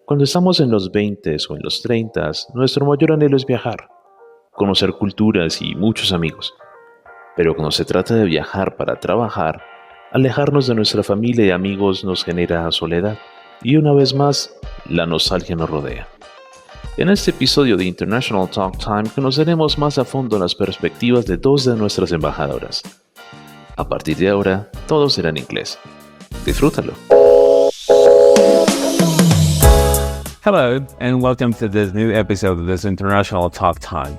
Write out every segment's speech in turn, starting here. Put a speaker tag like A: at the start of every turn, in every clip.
A: Cuando estamos en los 20 o en los 30, nuestro mayor anhelo es viajar, conocer culturas y muchos amigos. Pero cuando se trata de viajar para trabajar, alejarnos de nuestra familia y amigos nos genera soledad. Y una vez más, la nostalgia nos rodea. En este episodio de International Talk Time conoceremos más a fondo las perspectivas de dos de nuestras embajadoras. A partir de ahora, todo será en inglés. Disfrútalo.
B: Hello, and welcome to this new episode of this International Talk Time.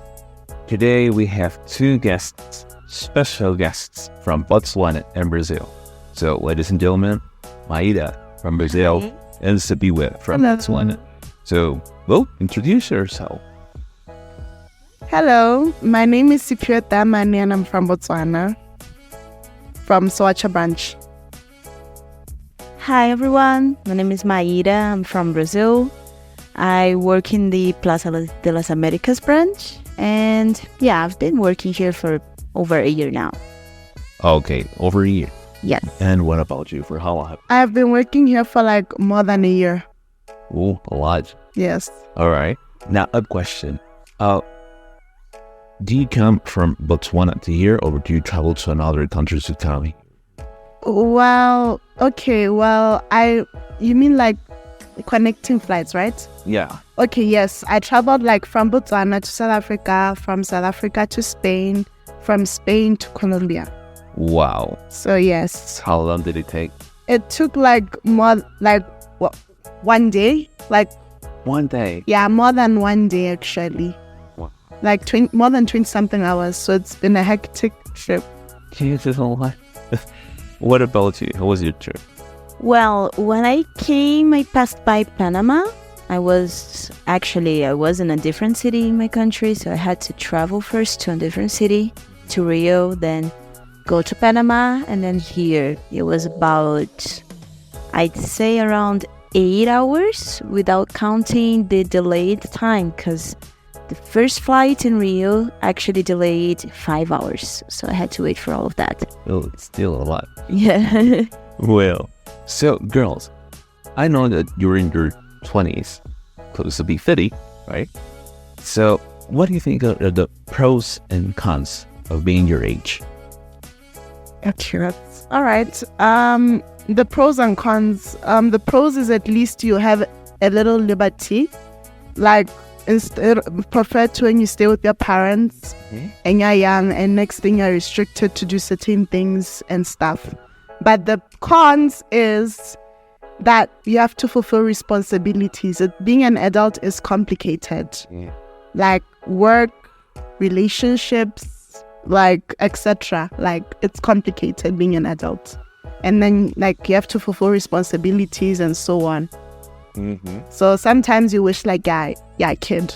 B: Today we have two guests, special guests from Botswana and Brazil. So, ladies and gentlemen, Maida from Brazil and Sibiwe from Botswana. So, well, introduce yourself.
C: Hello, my name is Sibiwe Tamani and I'm from Botswana, from Soacha branch.
D: Hi everyone, my name is Maida, I'm from Brazil. I work in the Plaza de las Americas branch, and yeah, I've been working here for over a year now.
B: Okay, over a year.
D: Yes.
B: And what about you? For how long?
C: I've been working here for like more than a year.
B: Oh, a lot.
C: Yes.
B: All right. Now, a question. Do you come from Botswana to here, or do you travel to another countries to come here?
C: Well, okay, you mean like connecting flights, right?
B: Yeah.
C: Okay, yes. I traveled like from Botswana to South Africa, from South Africa to Spain, from Spain to Colombia.
B: Wow.
C: So yes.
B: How long did it take?
C: It took like more, like what, 1 day? Like
B: 1 day.
C: Yeah, more than 1 day actually.
B: Wow.
C: Like more than 20 something hours. So it's been a hectic trip.
B: Jesus, a lot. What about you? How was your trip?
D: Well, when I came, I passed by Panama. I was in a different city in my country, so I had to travel first to a different city, to Rio, then go to Panama, and then here. It was about, I'd say around 8 hours without counting the delayed time, because the first flight in Rio actually delayed 5 hours, so I had to wait for all of that.
B: Oh, it's still a lot.
D: Yeah.
B: Well, so girls, I know that you're in your 20s, close to be 50, right? So what do you think are the pros and cons of being your age?
C: Okay, all right. The pros and cons. The pros is at least you have a little liberty, like instead preferred to when you stay with your parents and you're young, and next thing you're restricted to do certain things and stuff. But the cons is that you have to fulfill responsibilities. Being an adult is complicated.
B: Yeah.
C: Like work, relationships, like etc. Like it's complicated being an adult. And then like you have to fulfill responsibilities and so on.
B: Mm-hmm.
C: So sometimes you wish like yeah, kid.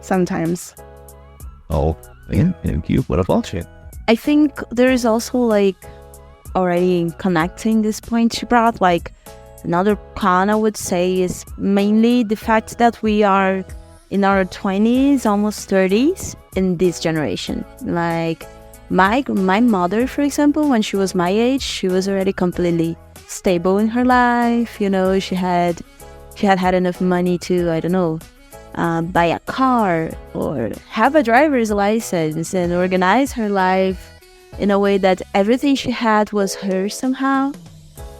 C: Sometimes.
B: Oh, yeah, thank you. What about you?
D: I think there is also like already connecting this point you brought, like another con I would say is mainly the fact that we are in our 20s, almost 30s in this generation. Like my mother, for example, when she was my age, she was already completely stable in her life. You know, she had enough money to, I don't know, buy a car or have a driver's license and organize her life in a way that everything she had was hers somehow.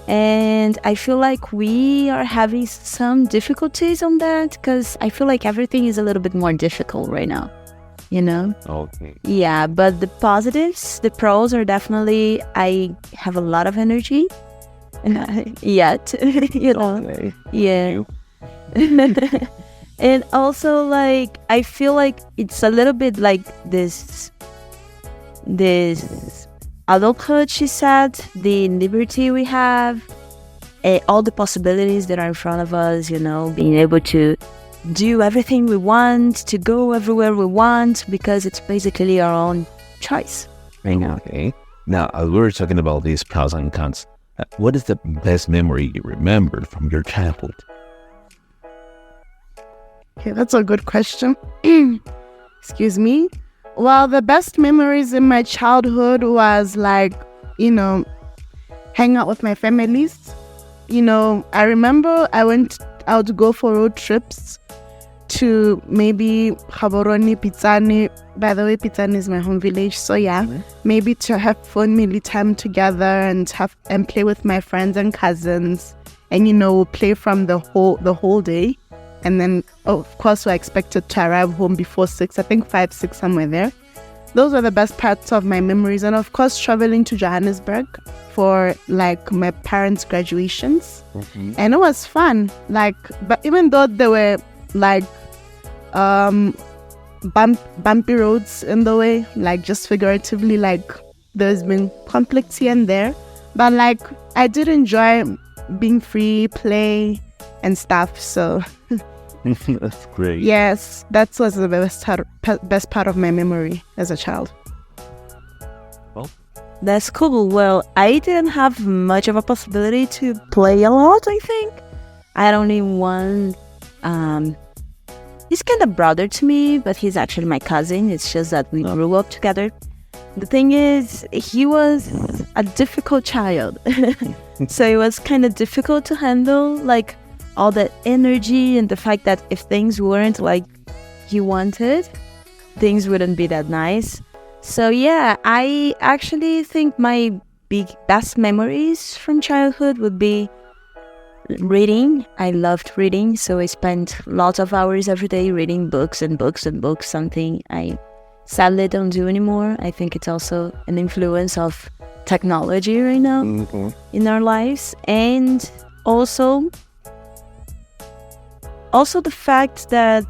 D: And I feel like we are having some difficulties on that because I feel like everything is a little bit more difficult right now, you know?
B: Okay.
D: Yeah, but the positives, the pros are definitely I have a lot of energy yet, you know?
B: Okay.
D: Yeah. And also, like, I feel like it's a little bit like this adulthood, she said, the liberty we have, all the possibilities that are in front of us, you know, being able to do everything we want, to go everywhere we want, because it's basically our own choice right now.
B: Okay. Now, we were talking about these pros and cons. What is the best memory you remember from your childhood?
C: Okay, that's a good question. Excuse me. Well, the best memories in my childhood was like, you know, hang out with my families. You know, I remember I I would go for road trips to maybe Gaborone, Pitsane. By the way, Pitsane is my home village. So yeah, maybe to have family time together and play with my friends and cousins, and we'll play from the whole day. And then of course we're expected to arrive home before 6. I think 5, 6, somewhere there. Those are the best parts of my memories. And of course traveling to Johannesburg for like my parents' graduations. And it was fun. Like, but even though there were like bumpy roads in the way, like just figuratively, like there's been conflicts here and there, but like I did enjoy being free, play and stuff. So
B: That's great.
C: yes, that was the best part of my memory as a child.
D: That's cool. Well, I didn't have much of a possibility to play a lot, I think. I had only one. He's kind of brother to me, but he's actually my cousin. It's just that we grew up together. The thing is, he was a difficult child. So it was kind of difficult to handle, like, all that energy and the fact that if things weren't like he wanted, things wouldn't be that nice. So yeah, I actually think my best memories from childhood would be reading. I loved reading, so I spent lots of hours every day reading books and books and books, something I sadly don't do anymore. I think it's also an influence of technology right now in our lives. And also the fact that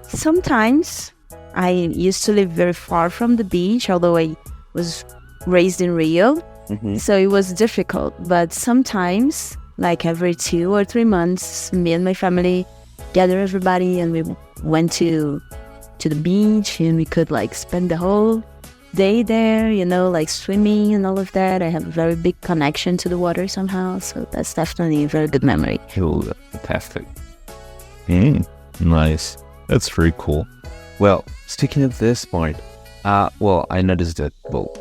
D: sometimes I used to live very far from the beach, although I was raised in Rio. So it was difficult. But sometimes, like every 2 or 3 months, me and my family gather everybody and we went to the beach, and we could like spend the whole day there, like swimming and all of that. I have a very big connection to the water somehow. So that's definitely a very good memory.
B: Cool. Fantastic. Nice. That's very cool. Well, speaking of this point, I noticed that,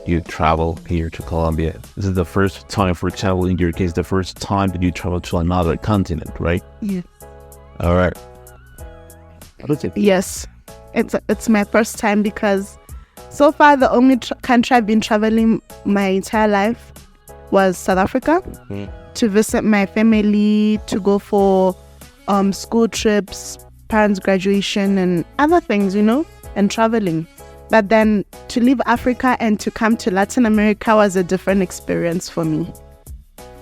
B: you travel here to Colombia. This is the first time, for example, in your case, the first time that you travel to another continent, right?
C: Yeah.
B: All right. What is it?
C: Yes, it's my first time, because so far the only country I've been traveling my entire life was South Africa to visit my family, to go for school trips, parents' graduation and other things, and traveling. But then to leave Africa and to come to Latin America was a different experience for me.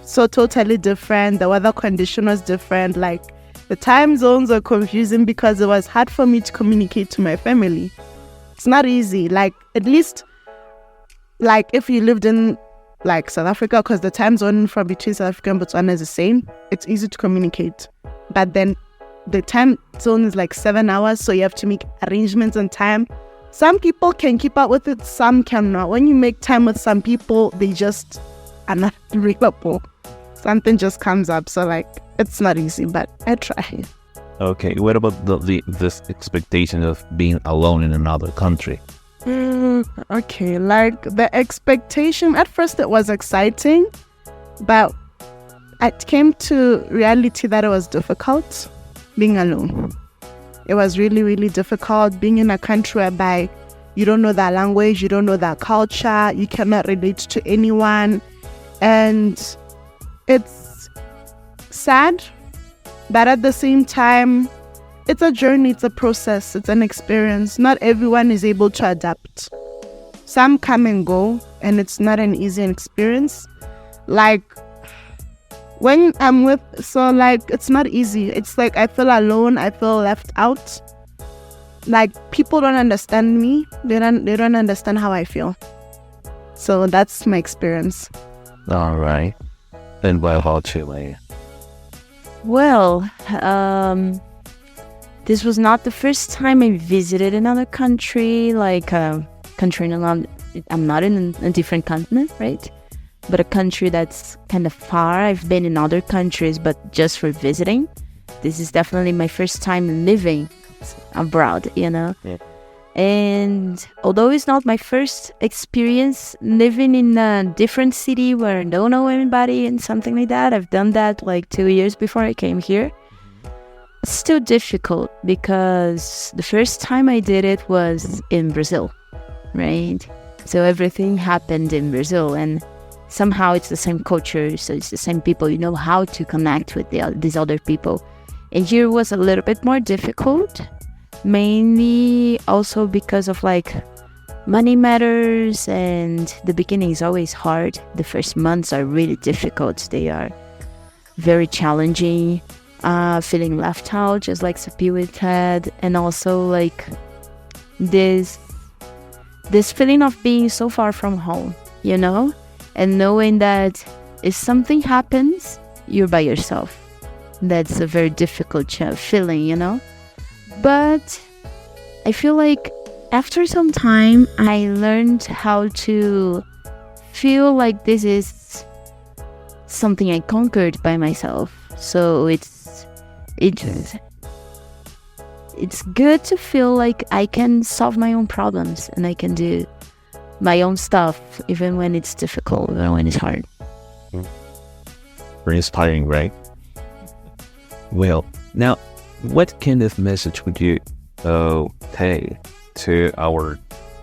C: So totally different. The weather condition was different. Like the time zones were confusing because it was hard for me to communicate to my family. It's not easy. Like at least, like if you lived in like South Africa, because the time zone from between South Africa and Botswana is the same, it's easy to communicate. But then the time zone is like 7 hours, so you have to make arrangements on time. Some people can keep up with it, some cannot. When you make time with some people, they just are not available. Something just comes up, so like it's not easy, but I try.
B: Okay, what about this expectation of being alone in another country?
C: Okay, like the expectation, at first it was exciting, but it came to reality that it was difficult being alone. It was really, really difficult being in a country whereby you don't know that language, you don't know that culture, you cannot relate to anyone. And it's sad, but at the same time, it's a journey, it's a process, it's an experience. Not everyone is able to adapt. Some come and go, and it's not an easy experience. Like, when I'm it's not easy. It's like I feel alone, I feel left out. Like people don't understand me. They don't understand how I feel. So that's my experience.
B: All right. Then what about you, Leia?
D: Well, this was not the first time I visited another country, like a country I'm not in a different continent, right? But a country that's kind of far. I've been in other countries, but just for visiting. This is definitely my first time living abroad, Yeah. And although it's not my first experience living in a different city where I don't know anybody and something like that, I've done that like 2 years before I came here. still difficult because the first time I did it was in Brazil, right? So everything happened in Brazil, and somehow it's the same culture, so it's the same people. You know how to connect with these other people. And here was a little bit more difficult, mainly also because of like money matters, and the beginning is always hard. The first months are really difficult. They are very challenging. Feeling left out, just like Sapiwa had, and also like this feeling of being so far from home, you know, and knowing that if something happens, you're by yourself. That's a very difficult feeling, you know. But I feel like after some time, I learned how to feel like this is something I conquered by myself. So it's good to feel like I can solve my own problems and I can do my own stuff, even when it's difficult or when it's hard.
B: Very inspiring, right? Well, now, what kind of message would you pay to our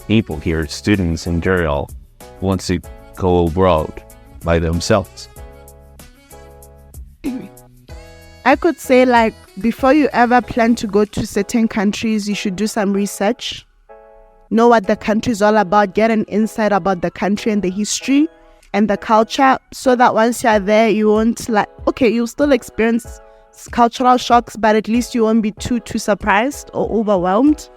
B: people here, students in general, who want to go abroad by themselves?
C: I could say, like, before you ever plan to go to certain countries, you should do some research. Know what the country is all about. Get an insight about the country and the history and the culture, so that once you're there, you won't you'll still experience cultural shocks, but at least you won't be too surprised or overwhelmed.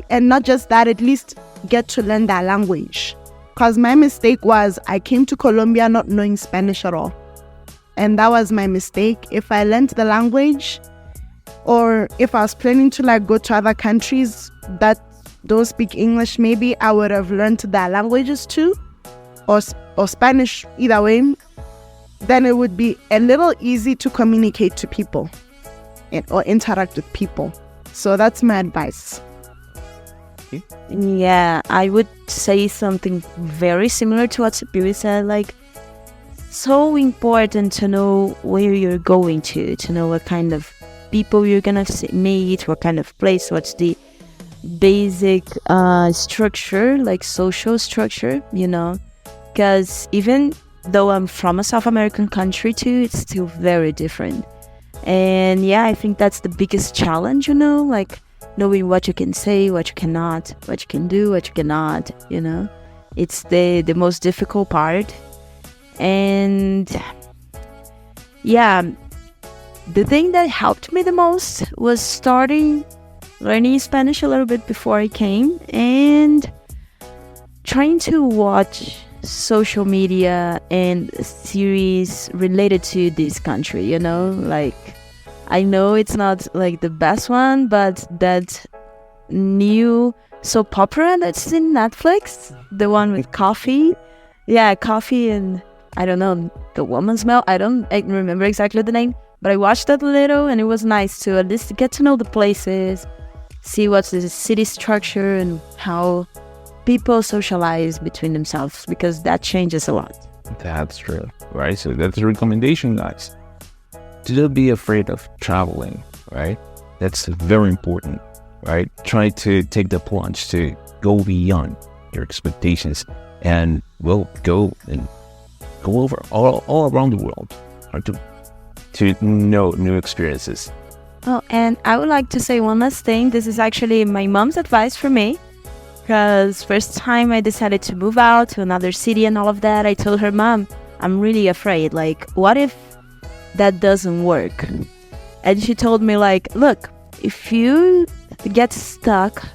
C: And not just that, at least get to learn their language. Because my mistake was I came to Colombia not knowing Spanish at all. And that was my mistake. If I learned the language, or if I was planning to go to other countries that don't speak English, maybe I would have learned their languages too, or Spanish, either way. Then it would be a little easy to communicate to people or interact with people. So that's my advice.
D: Yeah, I would say something very similar to what Sapiwa said. Like, so important to know where you're going to know what kind of people you're gonna meet, what kind of place, what's the basic structure, like social structure, you know, because even though I'm from a South American country too, it's still very different. And yeah, I think that's the biggest challenge, you know, like knowing what you can say, what you cannot, what you can do, what you cannot, you know. It's the most difficult part. And yeah, the thing that helped me the most was starting learning Spanish a little bit before I came, and trying to watch social media and series related to this country, you know. Like, I know it's not like the best one, but that new soap opera that's in Netflix, the one with coffee. Yeah, coffee and I don't know, the woman's smell. I remember exactly the name, but I watched that a little, and it was nice to at least get to know the places, see what's the city structure and how people socialize between themselves, because that changes a lot.
B: That's true, right? So that's a recommendation, guys. Don't be afraid of traveling, right? That's very important, right? Try to take the plunge to go beyond your expectations, and go over all around the world, or to know new experiences.
D: Oh, and I would like to say one last thing. This is actually my mom's advice for me, because first time I decided to move out to another city and all of that, I told her, Mom, I'm really afraid. Like, what if that doesn't work? And she told me, like, look, if you get stuck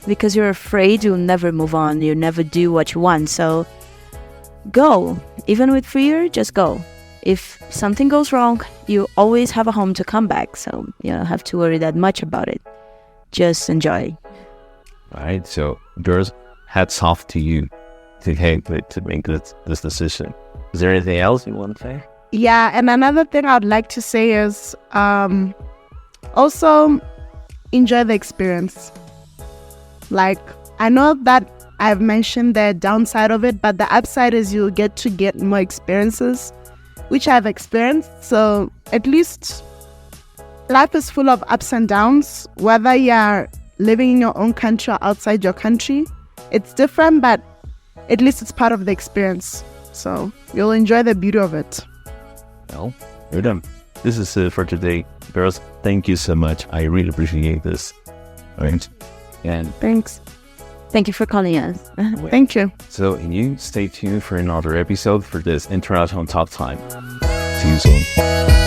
D: because you're afraid, you'll never move on. You'll never do what you want. So go. Even with fear, just go. If something goes wrong, you always have a home to come back. So you don't have to worry that much about it. Just enjoy.
B: All right. So, girls, hats off to you to make this decision. Is there anything else you want to say?
C: Yeah, and another thing I'd like to say is also enjoy the experience. Like, I know that I've mentioned the downside of it, but the upside is you get more experiences, which I've experienced. So at least Life is full of ups and downs, whether you're living in your own country or outside your country. It's different, but at least it's part of the experience. So you'll enjoy the beauty of it.
B: Well, you're done. This is it for today. Girls, thank you so much. I really appreciate this. All right. And
C: Thanks.
D: Thank you for calling us.
C: Thank you.
B: so you stay tuned for another episode for this International Talk Time. See you soon.